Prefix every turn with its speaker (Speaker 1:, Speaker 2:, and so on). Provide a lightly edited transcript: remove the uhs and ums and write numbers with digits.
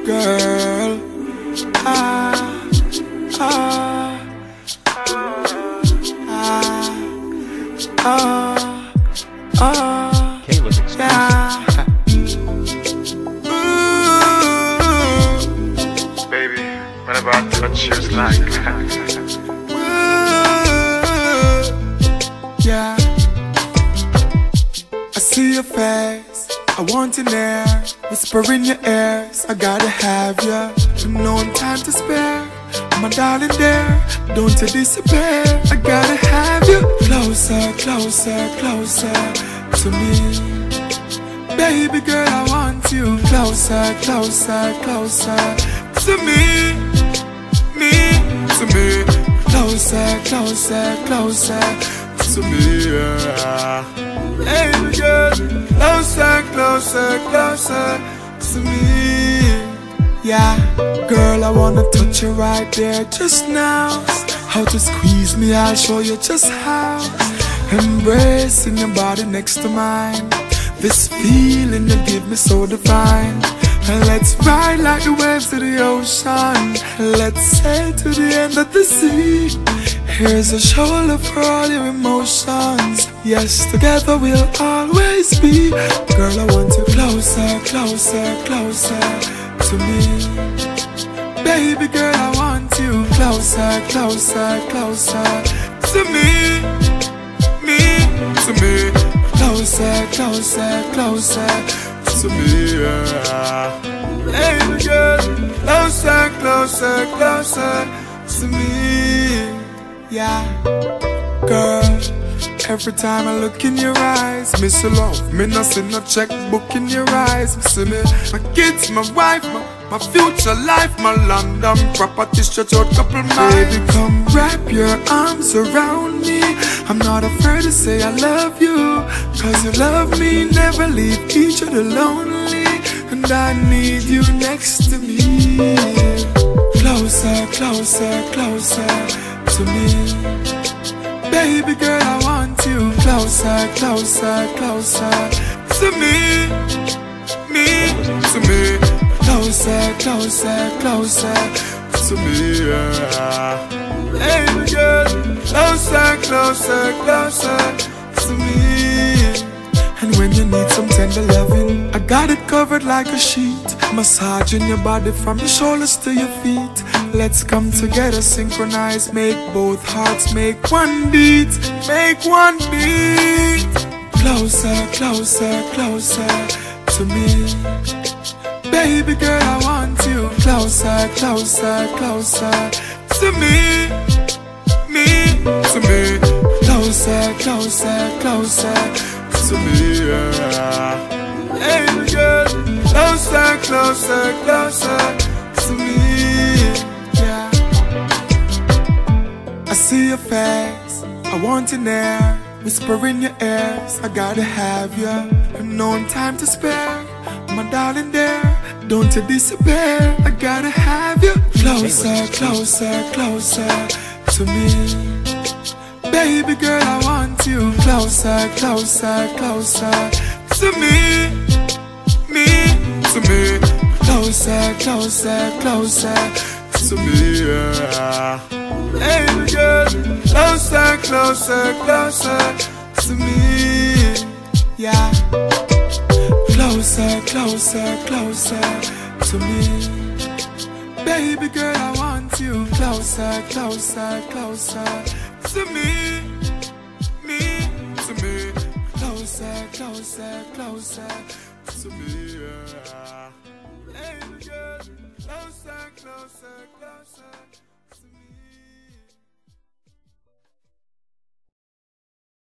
Speaker 1: girl. Ah, ah, ah, ah, ah.
Speaker 2: Caleb's exclusive.
Speaker 1: Yeah.
Speaker 3: Baby, whenever I touch you, it's like
Speaker 1: Yeah. I see your face, I want in there, whisper in your ears, I gotta have ya. No time to spare, my darling there, don't you disappear. I gotta have you closer, closer, closer to me. Baby girl, I want you closer, closer, closer to me, to me. Closer, closer, closer to me, yeah. Baby girl, closer, closer, closer to me, yeah. Girl, I wanna touch you right there just now. How to squeeze me, I'll show you just how. Embracing your body next to mine, this feeling you give me so divine. And let's ride like the waves to the ocean, let's sail to the end of the sea. Here's a shoulder for all your emotions. Yes, together we'll always be. Girl, I want you closer, closer, closer to me. Baby girl, I want you closer, closer, closer to me, to me. Closer, closer, closer to me, yeah. Baby girl, closer, closer, closer to me, yeah. Girl, every time I look in your eyes, miss your love, me not see no checkbook in your eyes. See me, my kids, my wife, my future life, my London property stretch out couple miles. Baby, come wrap your arms around me. I'm not afraid to say I love you, cause you love me, never leave each other lonely. And I need you next to me. Closer, closer, closer to me. Baby girl, I want you closer, closer, closer to me, to me. Closer, closer, closer to me, yeah. Baby girl, closer, closer, closer to me. And when you need some tender loving, I got it covered like a sheet. Massaging your body from your shoulders to your feet. Let's come together, synchronize, make both hearts make one beat, make one beat. Closer, closer, closer to me. Baby girl, I want you closer, closer, closer to me, to me. Closer, closer, closer to me, yeah. Baby girl, closer, closer, closer to me, yeah. I see your face, I want you near, whisper in your ears, I gotta have you. No time to spare, my darling there, don't you disappear. I gotta have you closer, closer, closer to me. Baby girl, I want you closer, closer, closer to me, to me. Closer, closer, closer to me, yeah. Baby girl, closer, closer, closer to me, yeah. Closer, closer, closer to me. Baby girl, I want you closer, closer, closer to me, to me. Closer, closer, closer to me, yeah. Baby girl, closer, closer, closer.